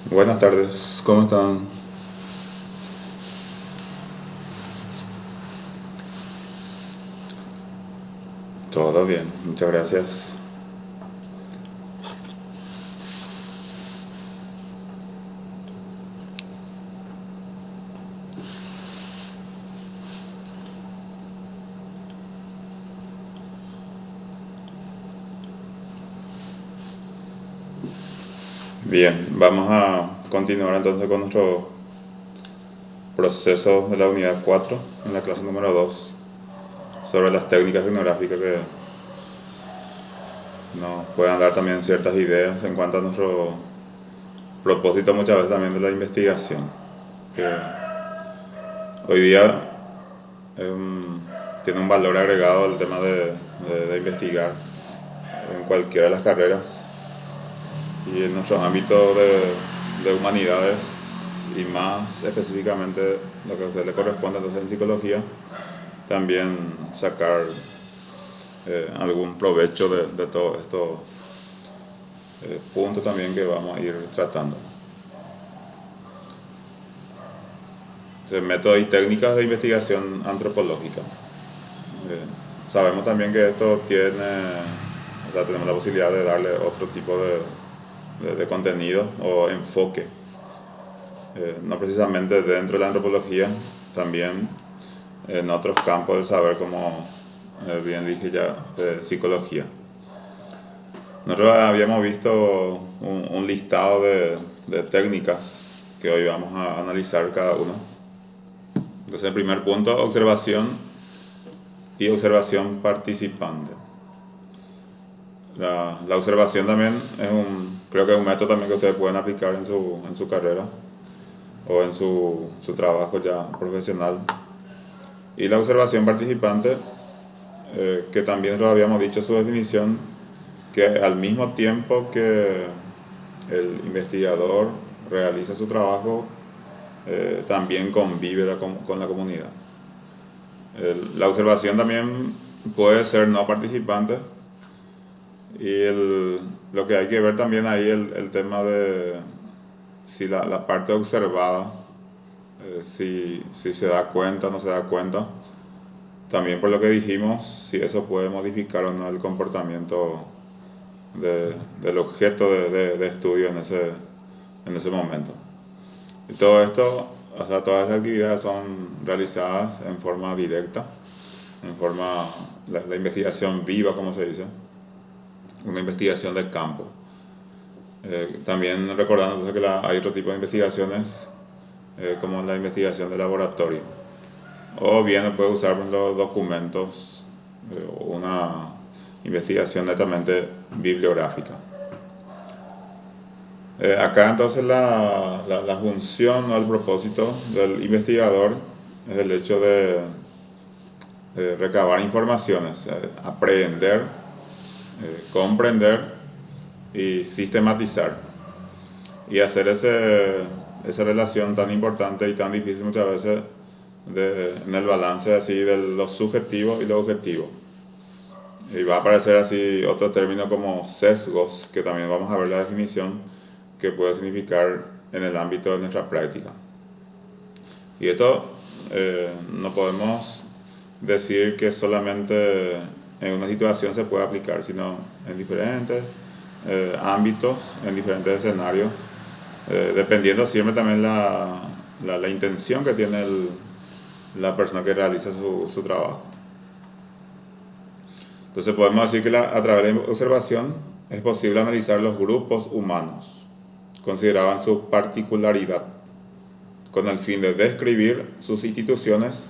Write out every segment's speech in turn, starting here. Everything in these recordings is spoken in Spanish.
Buenas tardes, ¿cómo están? Todo bien, muchas gracias. Bien, vamos a continuar entonces con nuestro proceso de la unidad 4 en la clase número 2 sobre las técnicas etnográficas que nos puedan dar también ciertas ideas en cuanto a nuestro propósito muchas veces también de la investigación, que hoy día tiene un valor agregado el tema de investigar en cualquiera de las carreras y en nuestros ámbitos de humanidades y más específicamente lo que a usted le corresponde entonces en psicología, también sacar algún provecho de todos estos puntos también que vamos a ir tratando. Entonces, métodos y técnicas de investigación antropológica. Sabemos también que esto tiene, o sea, tenemos la posibilidad de darle otro tipo de contenido o enfoque, no precisamente dentro de la antropología, también en otros campos del saber, como bien dije ya, de psicología. Nosotros habíamos visto un listado de técnicas que hoy vamos a analizar cada uno. Entonces, el primer punto, observación y observación participante. La observación también es creo que es un método también que ustedes pueden aplicar en su carrera o en su trabajo ya profesional. Y la observación participante, que también lo habíamos dicho su definición, que al mismo tiempo que el investigador realiza su trabajo, también convive con la comunidad. La observación también puede ser no participante y lo que hay que ver también ahí el tema de si la parte observada, si se da cuenta o no se da cuenta. También por lo que dijimos, si eso puede modificar o no el comportamiento del objeto de estudio en ese momento. Y todo esto, o sea, todas esas actividades son realizadas en forma directa, la investigación viva, como se dice, una investigación de campo. También recordando entonces que hay otro tipo de investigaciones, como la investigación de laboratorio. O bien puede usar los documentos, una investigación netamente bibliográfica. Acá entonces la función o el propósito del investigador es el hecho de recabar informaciones, aprender, comprender y sistematizar. Y hacer esa relación tan importante y tan difícil muchas veces en el balance así de lo subjetivo y lo objetivo. Y va a aparecer así otro término como sesgos, que también vamos a ver la definición que puede significar en el ámbito de nuestra práctica. Y esto no podemos decir que solamente en una situación se puede aplicar, sino en diferentes ámbitos, en diferentes escenarios, dependiendo siempre también la intención que tiene la persona que realiza su trabajo. Entonces podemos decir que a través de la observación es posible analizar los grupos humanos, considerados en su particularidad, con el fin de describir sus instituciones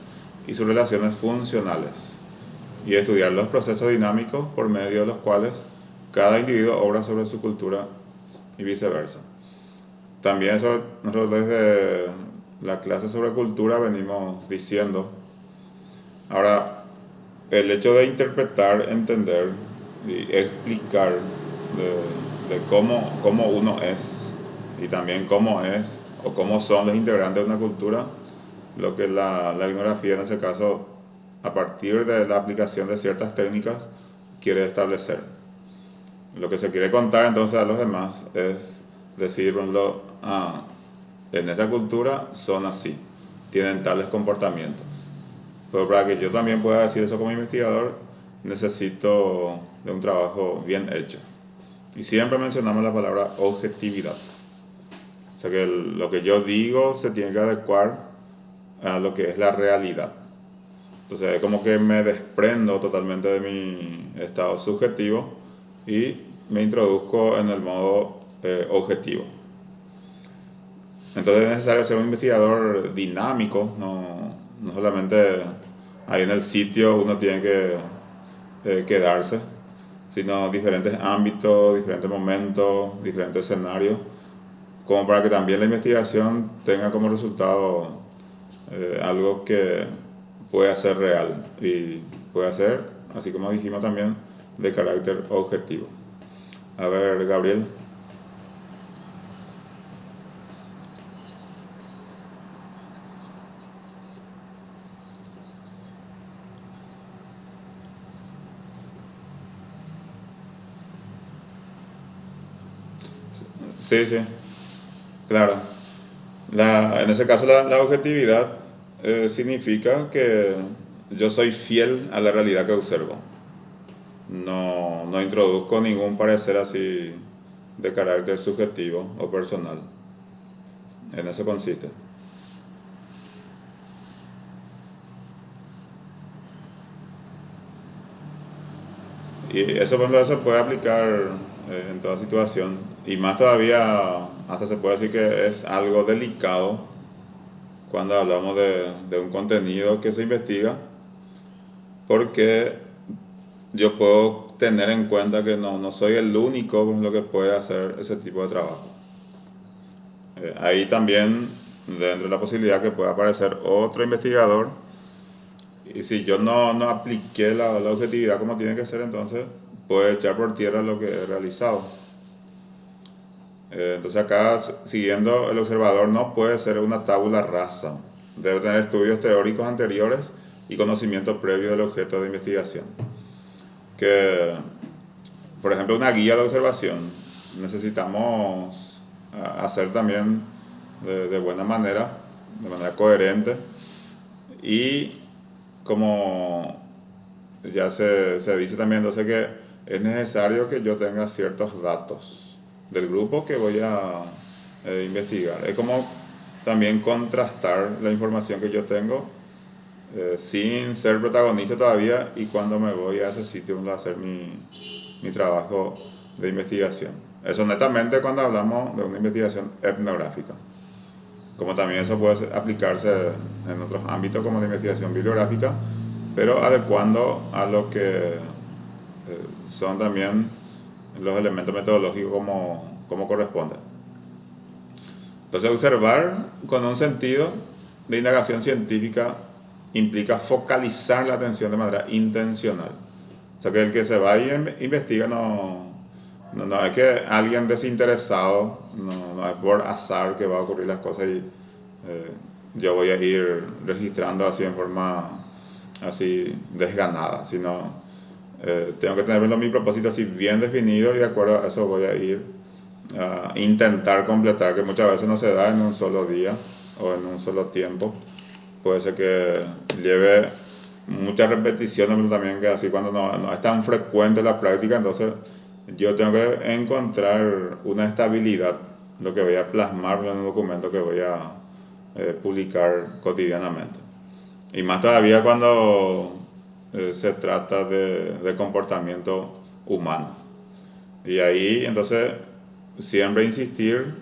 y sus relaciones funcionales, y estudiar los procesos dinámicos por medio de los cuales cada individuo obra sobre su cultura y viceversa. También nosotros desde la clase sobre cultura venimos diciendo, ahora, el hecho de interpretar, entender y explicar de cómo uno es y también cómo es o cómo son los integrantes de una cultura, lo que la etnografía en ese caso, a partir de la aplicación de ciertas técnicas, quiere establecer. Lo que se quiere contar entonces a los demás es decir, por ejemplo, en esta cultura son así, tienen tales comportamientos. Pero para que yo también pueda decir eso como investigador, necesito de un trabajo bien hecho. Y siempre mencionamos la palabra objetividad. O sea que lo que yo digo se tiene que adecuar a lo que es la realidad. Entonces es como que me desprendo totalmente de mi estado subjetivo y me introduzco en el modo objetivo. Entonces es necesario ser un investigador dinámico, no solamente ahí en el sitio uno tiene que quedarse, sino diferentes ámbitos, diferentes momentos, diferentes escenarios, como para que también la investigación tenga como resultado algo que pueda ser real y pueda ser, así como dijimos también, de carácter objetivo. A ver, Gabriel. Sí, sí, claro. En ese caso la objetividad significa que yo soy fiel a la realidad que observo. No introduzco ningún parecer así de carácter subjetivo o personal. En eso consiste. Y eso, por ejemplo, se puede aplicar en toda situación. Y más todavía, hasta se puede decir que es algo delicado cuando hablamos de un contenido que se investiga, porque yo puedo tener en cuenta que no soy el único con lo que puede hacer ese tipo de trabajo. Ahí también, dentro de la posibilidad que pueda aparecer otro investigador, y si yo no apliqué la objetividad como tiene que ser, entonces puede echar por tierra lo que he realizado. Entonces acá, siguiendo el observador, no puede ser una tabula rasa. Debe tener estudios teóricos anteriores y conocimiento previo del objeto de investigación. Que, por ejemplo, una guía de observación necesitamos hacer también de buena manera, de manera coherente, y como ya se dice también, entonces que es necesario que yo tenga ciertos datos del grupo que voy a investigar. Es como también contrastar la información que yo tengo sin ser protagonista todavía y cuando me voy a ese sitio a hacer mi trabajo de investigación. Eso netamente cuando hablamos de una investigación etnográfica. Como también eso puede aplicarse en otros ámbitos como la investigación bibliográfica, pero adecuando a lo que son también los elementos metodológicos como corresponde. Entonces, observar con un sentido de indagación científica implica focalizar la atención de manera intencional. O sea, que el que se va y investiga no es que alguien desinteresado, no es por azar que va a ocurrir las cosas y yo voy a ir registrando así en forma así desganada, sino tengo que tener mi propósito así bien definido y de acuerdo a eso voy a ir a intentar completar, que muchas veces no se da en un solo día o en un solo tiempo. Puede ser que lleve muchas repeticiones, pero también que así cuando no es tan frecuente la práctica, entonces yo tengo que encontrar una estabilidad, lo que voy a plasmar en un documento que voy a publicar cotidianamente. Y más todavía cuando se trata de comportamiento humano. Y ahí entonces siempre insistir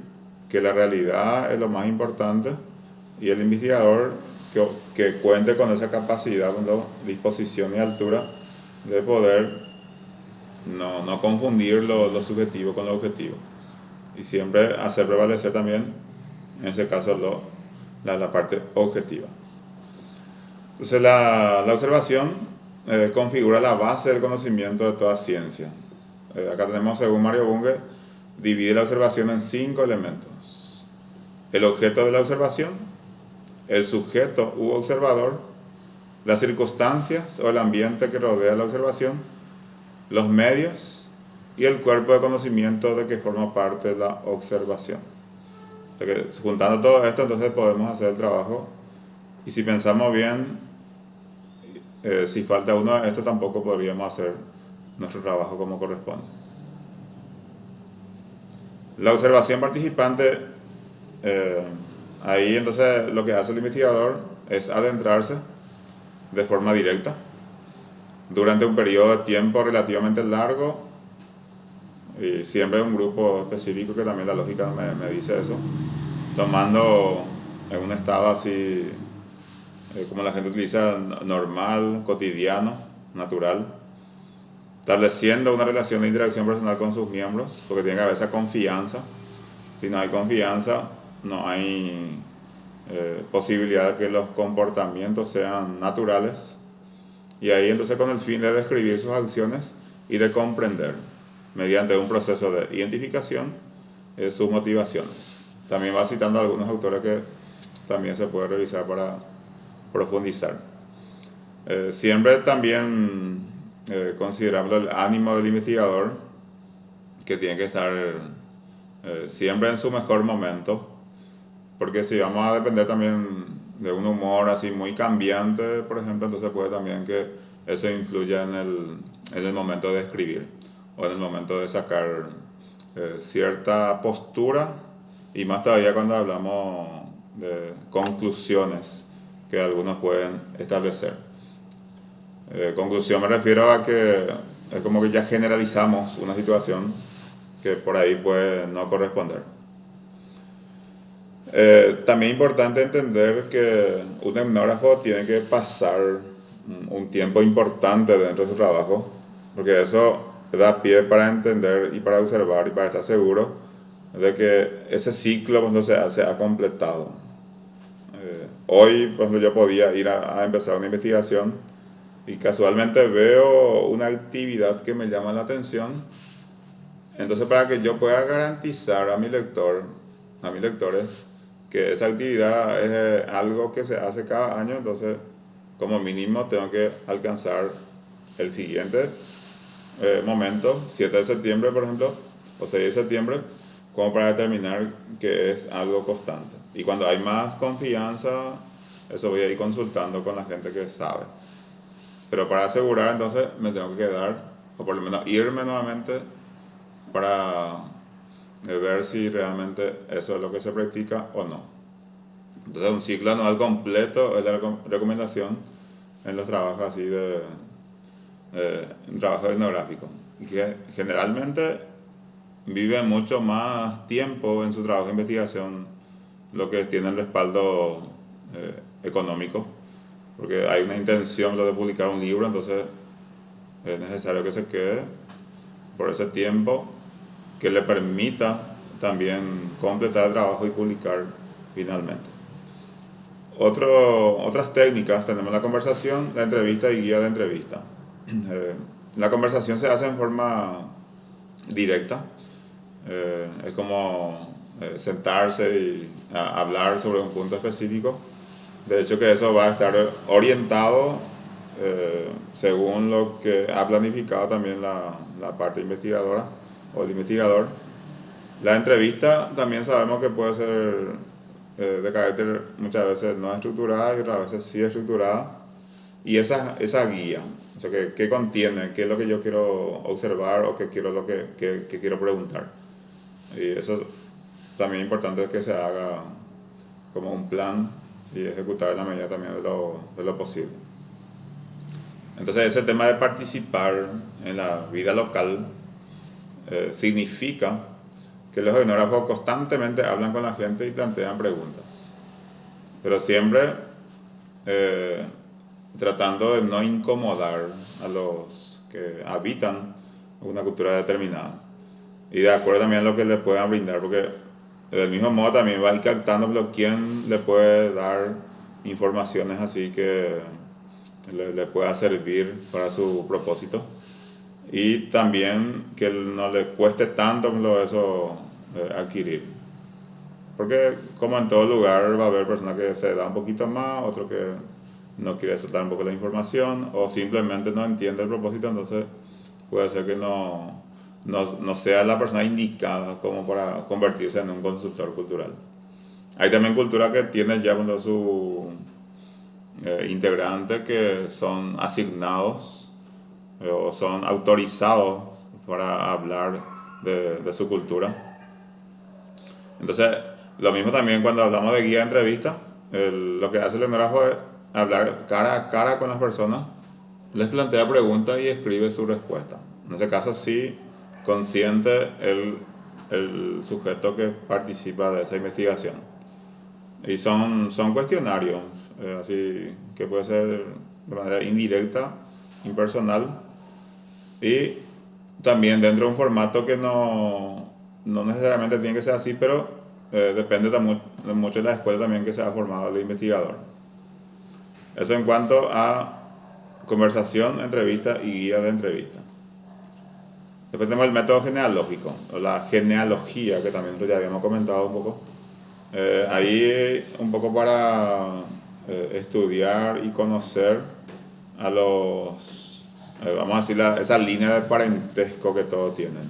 que la realidad es lo más importante y el investigador que cuente con esa capacidad, con la disposición y altura de poder no confundir lo subjetivo con lo objetivo y siempre hacer prevalecer también, en ese caso, la parte objetiva. Entonces la observación configura la base del conocimiento de toda ciencia. Acá tenemos, según Mario Bunge, divide la observación en 5 elementos: el objeto de la observación, el sujeto u observador, las circunstancias o el ambiente que rodea la observación, los medios y el cuerpo de conocimiento de que forma parte de la observación. O sea que juntando todo esto, entonces podemos hacer el trabajo. Y si pensamos bien, si falta uno de estos, tampoco podríamos hacer nuestro trabajo como corresponde. La observación participante, ahí entonces lo que hace el investigador es adentrarse de forma directa durante un periodo de tiempo relativamente largo, y siempre un grupo específico, que también la lógica me dice eso, tomando en un estado así, como la gente utiliza, normal, cotidiano, natural, estableciendo una relación de interacción personal con sus miembros, porque tiene que haber esa confianza. Si no hay confianza, no hay posibilidad de que los comportamientos sean naturales. Y ahí entonces, con el fin de describir sus acciones y de comprender, mediante un proceso de identificación, sus motivaciones. También va citando a algunos autores que también se puede revisar para profundizar. Siempre también considerando el ánimo del investigador, que tiene que estar siempre en su mejor momento, porque si vamos a depender también de un humor así muy cambiante, por ejemplo, entonces puede también que eso influya en el momento de escribir, o en el momento de sacar cierta postura, y más todavía cuando hablamos de conclusiones que algunos pueden establecer. Conclusión me refiero a que es como que ya generalizamos una situación que por ahí puede no corresponder. También es importante entender que un etnógrafo tiene que pasar un tiempo importante dentro de su trabajo, porque eso da pie para entender y para observar y para estar seguro de que ese ciclo cuando se ha completado. Hoy, por ejemplo, yo podía ir a empezar una investigación y casualmente veo una actividad que me llama la atención. Entonces, para que yo pueda garantizar a mi lector, a mis lectores, que esa actividad es algo que se hace cada año, entonces como mínimo tengo que alcanzar el siguiente momento, 7 de septiembre por ejemplo, o 6 de septiembre, como para determinar que es algo constante. Y cuando hay más confianza, eso voy a ir consultando con la gente que sabe. Pero para asegurar, entonces me tengo que quedar, o por lo menos irme nuevamente, para ver si realmente eso es lo que se practica o no. Entonces, un ciclo anual completo es la recomendación en los trabajos así de un trabajo etnográfico, y que generalmente vive mucho más tiempo en su trabajo de investigación lo que tiene el respaldo económico, porque hay una intención de publicar un libro, entonces es necesario que se quede por ese tiempo que le permita también completar el trabajo y publicar finalmente. Otras técnicas, tenemos la conversación, la entrevista y guía de entrevista. La conversación se hace en forma directa, es como sentarse y hablar sobre un punto específico. De hecho, que eso va a estar orientado según lo que ha planificado también la parte investigadora o el investigador. La entrevista también sabemos que puede ser de carácter muchas veces no estructurada y otras veces sí estructurada. Y esa guía, o sea, ¿qué contiene? ¿Qué es lo que yo quiero observar o qué quiero, que quiero preguntar? Y eso también es importante que se haga como un plan y ejecutar en la medida también de lo posible. Entonces, ese tema de participar en la vida local significa que los etnógrafos constantemente hablan con la gente y plantean preguntas, pero siempre tratando de no incomodar a los que habitan una cultura determinada, y de acuerdo también a lo que les puedan brindar, porque del mismo modo también va a ir captando quién le puede dar informaciones así que le pueda servir para su propósito, y también que no le cueste tanto eso adquirir, porque como en todo lugar va a haber personas que se da un poquito más, otro que no quiere soltar un poco la información o simplemente no entiende el propósito, entonces puede ser que no no sea la persona indicada como para convertirse en un consultor cultural. Hay también culturas que tienen ya bueno, su integrantes que son asignados o son autorizados para hablar de su cultura. Entonces, lo mismo también cuando hablamos de guía de entrevista, lo que hace el etnógrafo es hablar cara a cara con las personas, les plantea preguntas y escribe su respuesta. En ese caso sí consiente el sujeto que participa de esa investigación. Y son cuestionarios, así que puede ser de manera indirecta, impersonal, y también dentro de un formato que no necesariamente tiene que ser así, pero depende mucho de la escuela también que se ha formado el investigador. Eso en cuanto a conversación, entrevista y guía de entrevista. Después tenemos el método genealógico, o la genealogía, que también ya habíamos comentado un poco. Ahí un poco para estudiar y conocer a los, vamos a decir, esa línea de parentesco que todos tienen,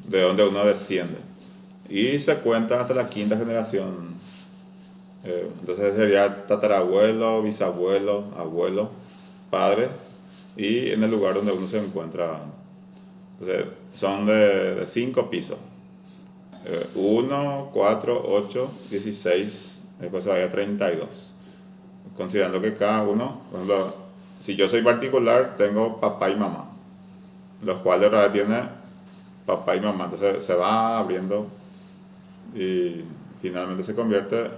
de donde uno desciende. Y se cuenta hasta la quinta generación. Entonces sería tatarabuelo, bisabuelo, abuelo, padre, y en el lugar donde uno se encuentra. Entonces son de 5 pisos. 1, 4, 8, 16, después vaya 32. Considerando que cada uno, por ejemplo, si yo soy particular, tengo papá y mamá, los cuales ahora tiene papá y mamá. Entonces se va abriendo y finalmente se convierte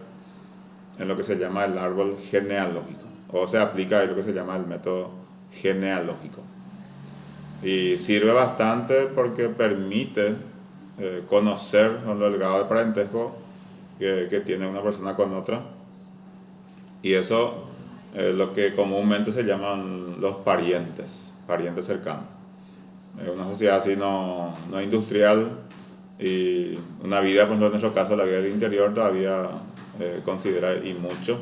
en lo que se llama el árbol genealógico, o se aplica ahí lo que se llama el método genealógico. Y sirve bastante porque permite conocer el grado de parentesco que tiene una persona con otra, y eso lo que comúnmente se llaman los parientes cercanos. Una sociedad así no industrial y una vida, pues en nuestro caso la vida del interior todavía considera y mucho,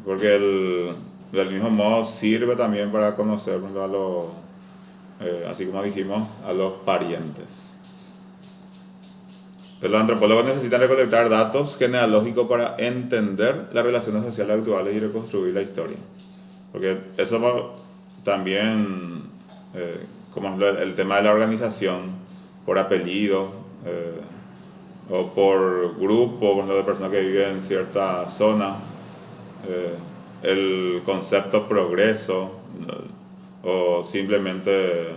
porque del mismo modo sirve también para conocer a los, así como dijimos, a los parientes. Pero los antropólogos necesitan recolectar datos genealógicos para entender las relaciones sociales actuales y reconstruir la historia. Porque eso también, como el tema de la organización por apellido o por grupo de personas que viven en cierta zona, el concepto progreso o simplemente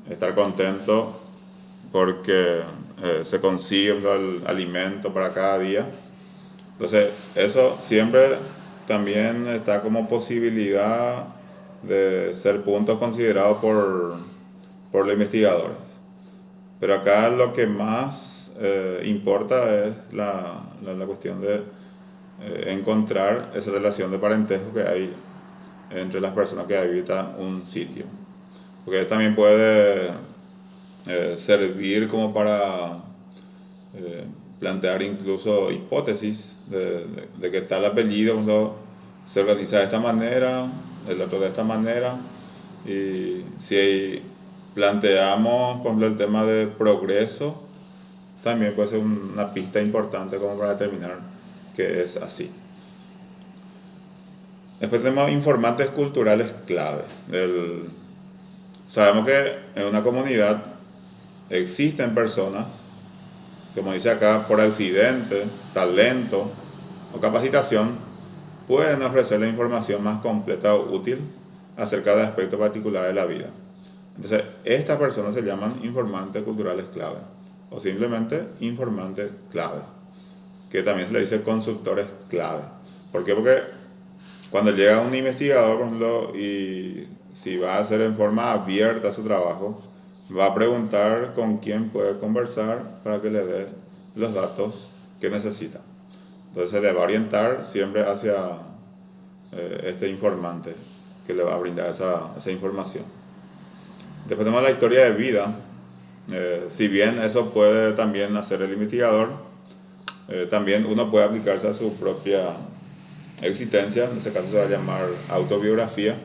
estar contento porque se consigue el alimento para cada día. Entonces eso siempre también está como posibilidad de ser puntos considerados por los investigadores. Pero acá lo que más importa es la cuestión de encontrar esa relación de parentesco que hay entre las personas que habitan un sitio. Porque también puede servir como para plantear incluso hipótesis de que tal apellido se organiza de esta manera, el otro de esta manera, y si planteamos, por ejemplo, el tema de progreso, también puede ser una pista importante como para determinar que es así. Después tenemos informantes culturales clave. Sabemos que en una comunidad existen personas, como dice acá, por accidente, talento o capacitación, pueden ofrecer la información más completa o útil acerca de aspectos particulares de la vida. Entonces, estas personas se llaman informantes culturales clave o simplemente informantes clave, que también se le dice consultores clave. ¿Por qué? Porque cuando llega un investigador, por ejemplo, y si va a hacer en forma abierta su trabajo, va a preguntar con quién puede conversar para que le dé los datos que necesita. Entonces se le va a orientar siempre hacia este informante que le va a brindar esa información. Después tenemos la historia de vida. Si bien eso puede también hacer el investigador, también uno puede aplicarse a su propia existencia. En este caso se va a llamar autobiografía.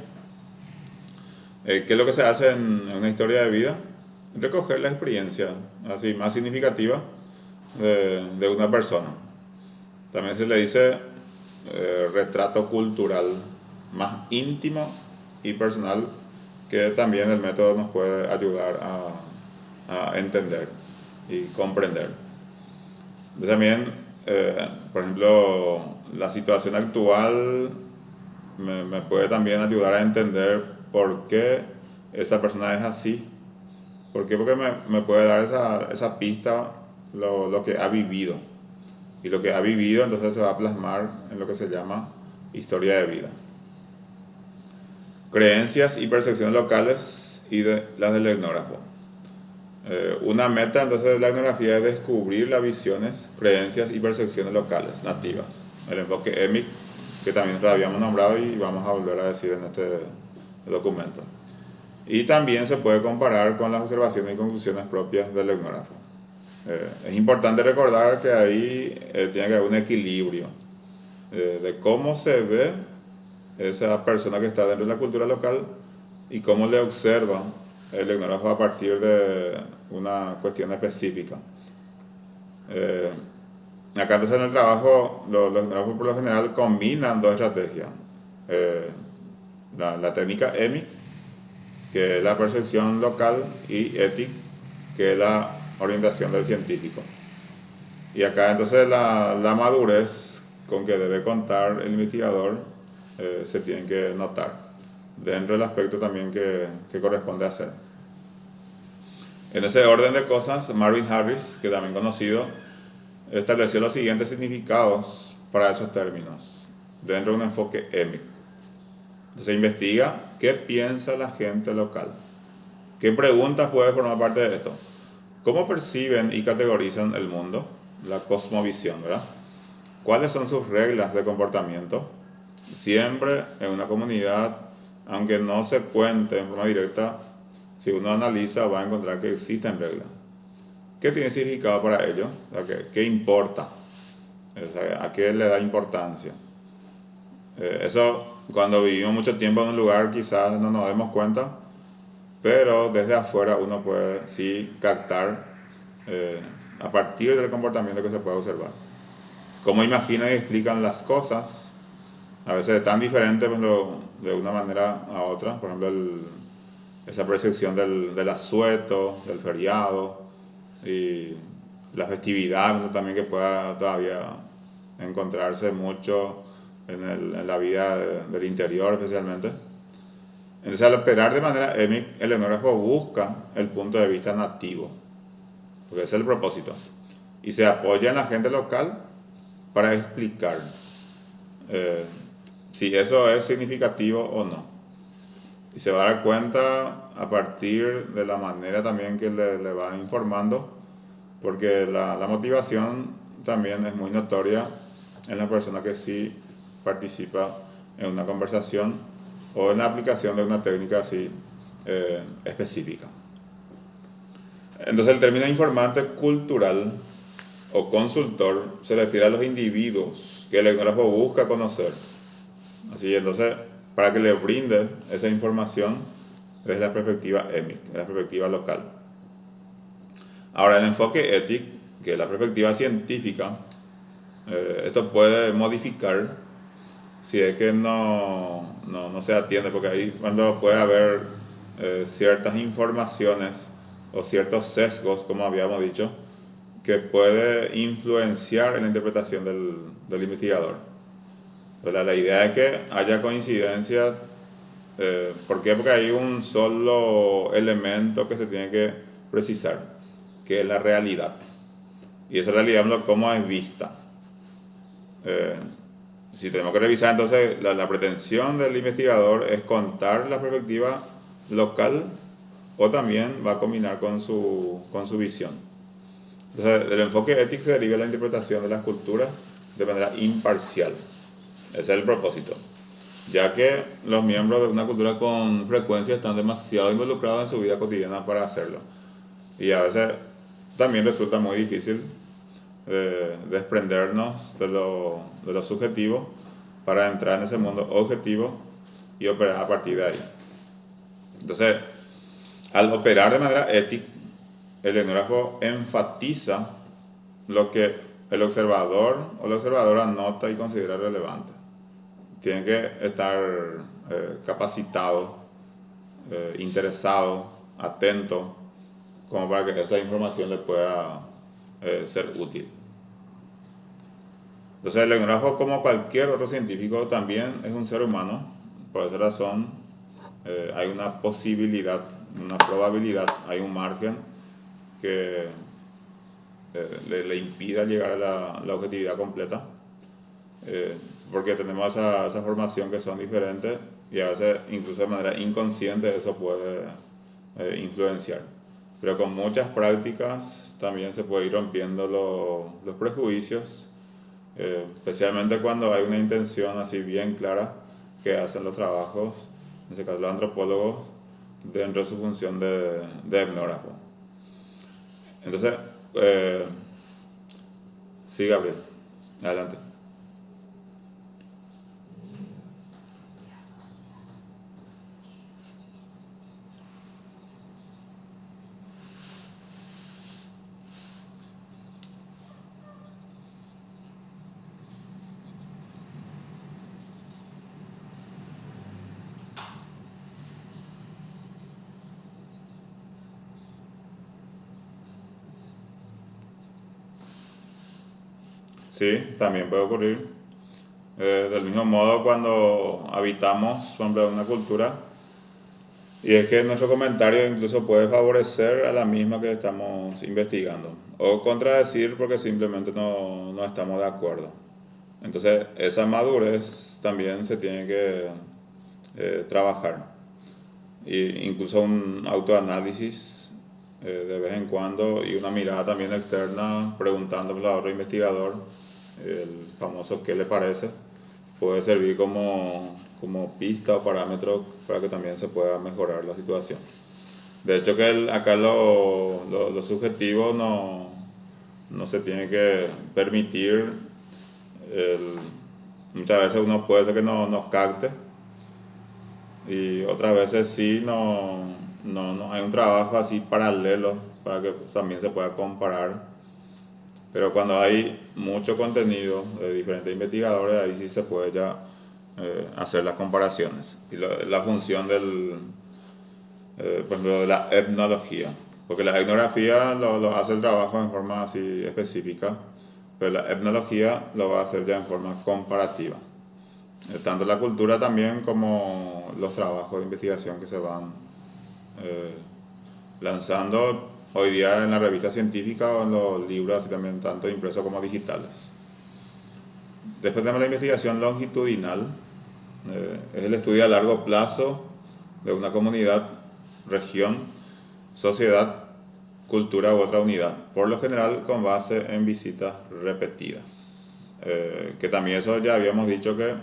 ¿Qué es lo que se hace en una historia de vida? recoger la experiencia así más significativa de una persona. También se le dice retrato cultural más íntimo y personal, que también el método nos puede ayudar a entender y comprender. También, por ejemplo, la situación actual me puede también ayudar a entender por qué esta persona es así. ¿Por qué? Porque me puede dar esa pista lo que ha vivido. Y lo que ha vivido entonces se va a plasmar en lo que se llama historia de vida. Creencias y percepciones locales y las del etnógrafo. Una meta entonces de la etnografía es descubrir las visiones, creencias y percepciones locales, nativas. El enfoque EMIC, que también lo habíamos nombrado y vamos a volver a decir en este documento. Y también se puede comparar con las observaciones y conclusiones propias del etnógrafo. Es importante recordar que ahí tiene que haber un equilibrio de cómo se ve esa persona que está dentro de la cultura local y cómo le observa el etnógrafo a partir de una cuestión específica. Acá entonces en el trabajo los etnógrafos por lo general combinan dos estrategias. La técnica EMIC, que es la percepción local, y ETIC, que es la orientación del científico. Y acá entonces la madurez con que debe contar el investigador se tiene que notar dentro del aspecto también que corresponde hacer. En ese orden de cosas, Marvin Harris, que también conocido, estableció los siguientes significados para esos términos dentro de un enfoque EMIC. Se investiga qué piensa la gente local, qué preguntas puede formar parte de esto, cómo perciben y categorizan el mundo, la cosmovisión, ¿verdad? ¿Cuáles son sus reglas de comportamiento? Siempre en una comunidad, aunque no se cuente en forma directa, si uno analiza va a encontrar que existen reglas. ¿Qué tiene significado para ellos? O sea, ¿qué importa? O sea, ¿a qué le da importancia? Eso, cuando vivimos mucho tiempo en un lugar, quizás no nos demos cuenta, pero desde afuera uno puede sí captar a partir del comportamiento que se puede observar. Cómo imaginan y explican las cosas, a veces tan diferentes, pero de una manera a otra. Por ejemplo, esa percepción del asueto, del feriado y la festividad también, que pueda todavía encontrarse mucho en la vida del interior especialmente. Entonces, al operar de manera EMIC, el etnógrafo busca el punto de vista nativo, porque ese es el propósito, y se apoya en la gente local para explicar si eso es significativo o no. Y se va a dar cuenta a partir de la manera también que le va informando, porque la motivación también es muy notoria en la persona que sí participa en una conversación o en la aplicación de una técnica así específica. Entonces el término informante cultural o consultor se refiere a los individuos que el etnógrafo busca conocer. Así, entonces, para que le brinde esa información desde la perspectiva EMIC, la perspectiva local. Ahora, el enfoque ETIC, que es la perspectiva científica, esto puede modificar si es que no se atiende, porque ahí cuando puede haber ciertas informaciones o ciertos sesgos, como habíamos dicho, que puede influenciar en la interpretación del investigador. La idea es que haya coincidencias. ¿Por qué? Porque hay un solo elemento que se tiene que precisar, que es la realidad. Y esa realidad, cómo es vista. Si tenemos que revisar, entonces la pretensión del investigador es contar la perspectiva local, o también va a combinar con su visión. Entonces, el enfoque ético se deriva de la interpretación de las culturas de manera imparcial. Ese es el propósito, ya que los miembros de una cultura con frecuencia están demasiado involucrados en su vida cotidiana para hacerlo. Y a veces también resulta muy difícil desprendernos de lo subjetivo para entrar en ese mundo objetivo y operar a partir de ahí. Entonces, al operar de manera ética, el etnógrafo enfatiza lo que el observador o la observadora nota y considera relevante. Tiene que estar capacitado, interesado, atento, como para que esa información le pueda ser útil. Entonces el etnógrafo, como cualquier otro científico, también es un ser humano. Por esa razón hay una posibilidad, una probabilidad, hay un margen que le impida llegar a la objetividad completa, porque tenemos esa formación que son diferentes y a veces incluso de manera inconsciente eso puede influenciar. Pero con muchas prácticas también se puede ir rompiendo los prejuicios, especialmente cuando hay una intención así bien clara que hacen los trabajos, en este caso los antropólogos, dentro de su función de etnógrafo. Entonces, sí, Gabriel, adelante. Sí, también puede ocurrir. Del mismo modo cuando habitamos, por ejemplo, una cultura, y es que nuestro comentario incluso puede favorecer a la misma que estamos investigando, o contradecir porque simplemente no estamos de acuerdo. Entonces, esa madurez también se tiene que trabajar. Y incluso un autoanálisis de vez en cuando y una mirada también externa preguntándole a otro investigador, el famoso ¿qué le parece? Puede servir como pista o parámetro para que también se pueda mejorar la situación. De hecho que acá lo subjetivo no se tiene que permitir. el- Muchas veces uno puede ser que no nos capte y otras veces sí no hay un trabajo así paralelo para que también se pueda comparar. Pero cuando hay mucho contenido de diferentes investigadores, ahí sí se puede ya hacer las comparaciones. Y la función por ejemplo, de la etnología. Porque la etnografía lo hace el trabajo en forma así específica, pero la etnología lo va a hacer ya en forma comparativa. Tanto la cultura también como los trabajos de investigación que se van eh, lanzando hoy día en la revista científica o en los libros, así también tanto impresos como digitales. Después tenemos la investigación longitudinal, es el estudio a largo plazo de una comunidad, región, sociedad, cultura u otra unidad, por lo general con base en visitas repetidas. Que también eso ya habíamos dicho que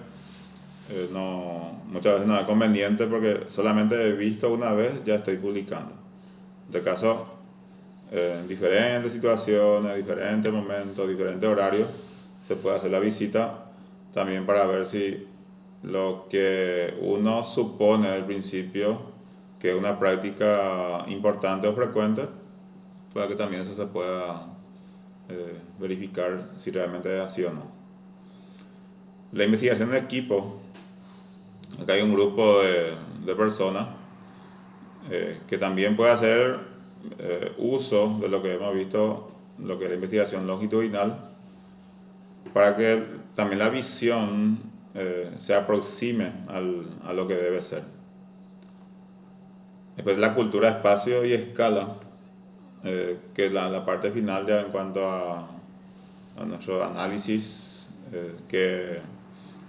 muchas veces no es conveniente porque solamente he visto una vez, ya estoy publicando. De caso, en diferentes situaciones, diferentes momentos, diferentes horarios, se puede hacer la visita también para ver si lo que uno supone al principio que es una práctica importante o frecuente, para que también eso se pueda verificar si realmente es así o no. La investigación de equipo, acá hay un grupo de personas que también puede hacer uso de lo que hemos visto, lo que es la investigación longitudinal, para que también la visión se aproxime a lo que debe ser. Después la cultura, espacio y escala, que es la parte final ya en cuanto a nuestro análisis, que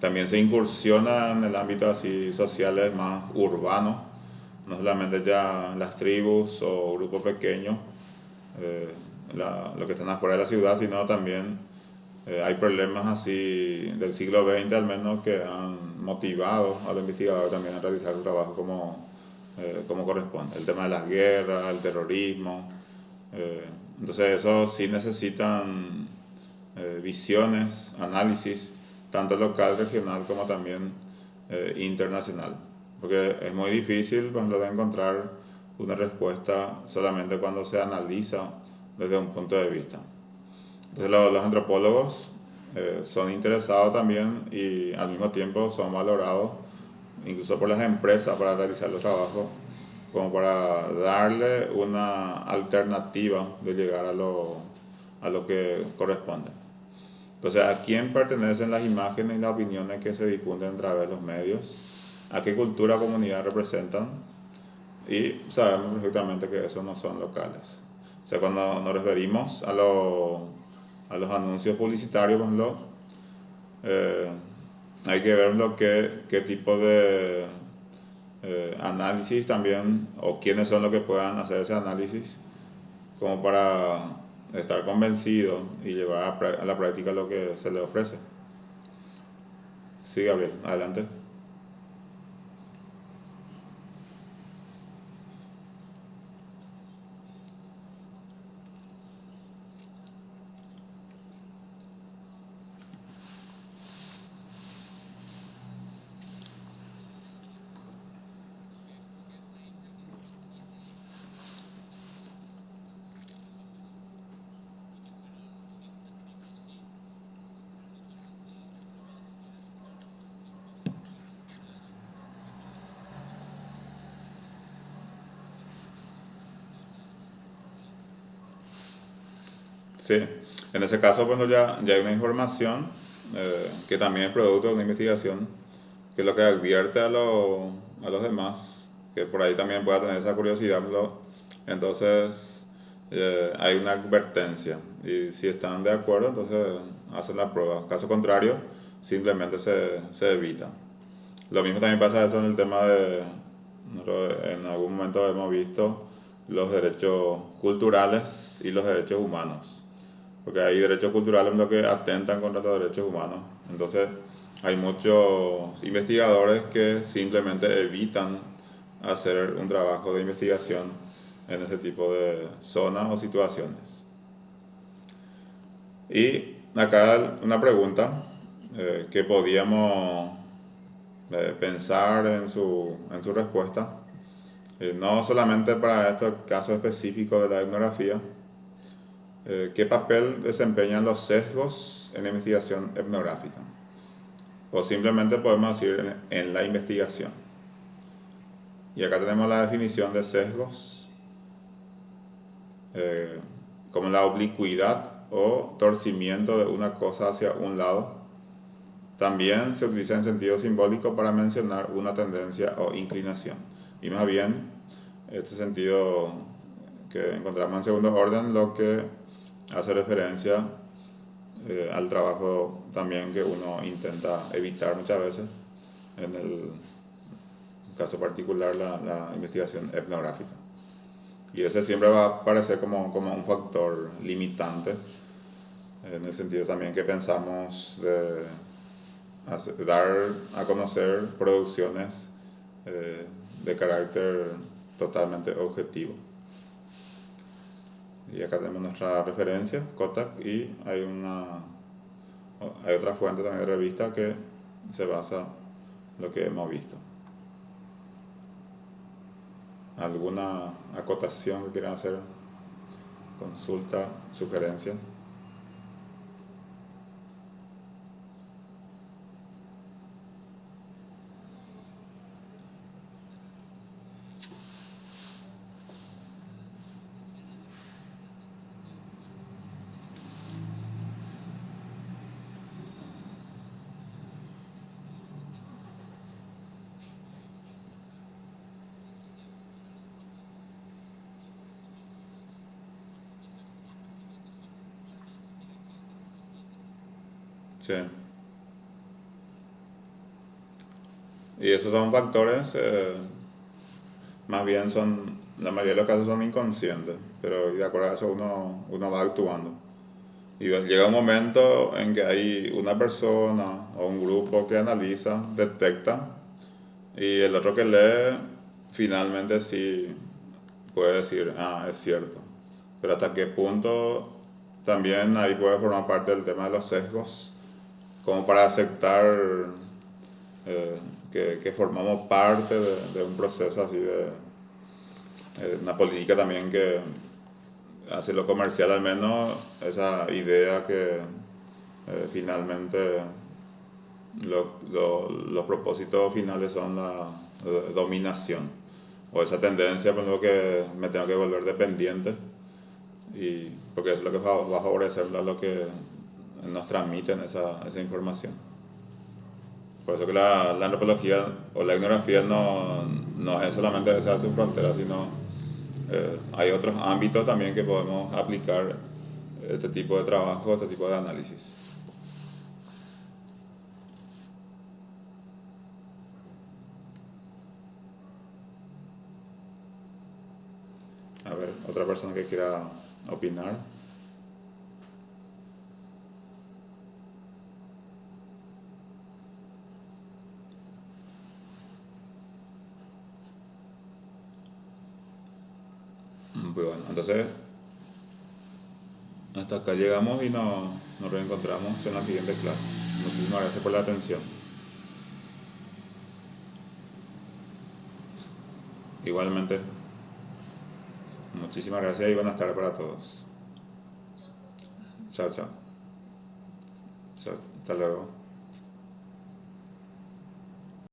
también se incursiona en el ámbito así sociales más urbanos, no solamente ya las tribus o grupos pequeños, eh, lo que están afuera de la ciudad, sino también hay problemas así del siglo XX al menos que han motivado al investigador también a realizar su trabajo como corresponde. El tema de las guerras, el terrorismo, entonces eso sí necesitan visiones, análisis, tanto local, regional como también internacional. Porque es muy difícil, por ejemplo, de encontrar una respuesta solamente cuando se analiza desde un punto de vista. Entonces los antropólogos son interesados también y al mismo tiempo son valorados incluso por las empresas para realizar los trabajos, como para darle una alternativa de llegar a lo que corresponde. Entonces, ¿a quién pertenecen las imágenes y las opiniones que se difunden a través de los medios? ¿A qué cultura o comunidad representan? Y sabemos perfectamente que esos no son locales. O sea, cuando nos referimos a los anuncios publicitarios, por ejemplo, eh, hay que ver qué tipo de análisis también, o quiénes son los que puedan hacer ese análisis, como para estar convencido y llevar a la práctica lo que se le ofrece. Sí, Gabriel, adelante. Sí, en ese caso, bueno, ya hay una información que también es producto de una investigación, que es lo que advierte a los demás, que por ahí también pueda tener esa curiosidad. Entonces, hay una advertencia y si están de acuerdo, entonces hacen la prueba. Caso contrario, simplemente se evita. Lo mismo también pasa eso en el tema de, nosotros en algún momento hemos visto los derechos culturales y los derechos humanos, porque hay derechos culturales en los que atentan contra los derechos humanos. Entonces, hay muchos investigadores que simplemente evitan hacer un trabajo de investigación en ese tipo de zonas o situaciones. Y acá una pregunta que podíamos pensar en su respuesta, no solamente para estos casos específicos de la etnografía. ¿Qué papel desempeñan los sesgos en la investigación etnográfica? O simplemente podemos decir en la investigación. Y acá tenemos la definición de sesgos eh, como la oblicuidad o torcimiento de una cosa hacia un lado. También se utiliza en sentido simbólico para mencionar una tendencia o inclinación. Y más bien, este sentido que encontramos en segundo orden, lo que hace referencia al trabajo también que uno intenta evitar muchas veces, en el caso particular la investigación etnográfica. Y ese siempre va a aparecer como un factor limitante, en el sentido también que pensamos de dar a conocer producciones de carácter totalmente objetivo. Y acá tenemos nuestra referencia, Kotak, y hay otra fuente también de revista que se basa en lo que hemos visto. ¿Alguna acotación que quieran hacer? Consulta, sugerencia. Sí. Y esos son factores, más bien son, la mayoría de los casos son inconscientes, pero de acuerdo a eso uno va actuando. Y llega un momento en que hay una persona o un grupo que analiza, detecta, y el otro que lee finalmente sí puede decir, ah, es cierto. Pero hasta qué punto también ahí puede formar parte del tema de los sesgos, como para aceptar que formamos parte de un proceso así una política también que hace lo comercial, al menos esa idea que finalmente los propósitos finales son la dominación, o esa tendencia por lo que me tengo que volver dependiente, y porque eso es lo que va a favorecer a lo que nos transmiten esa información. Por eso que la antropología o la etnografía no es solamente esa su frontera, sino hay otros ámbitos también que podemos aplicar este tipo de trabajo, este tipo de análisis. A ver, otra persona que quiera opinar. Pues bueno, entonces hasta acá llegamos y nos reencontramos en la siguiente clase. Muchísimas gracias por la atención. Igualmente, muchísimas gracias y buenas tardes para todos. Chao, chao. Chao, hasta luego.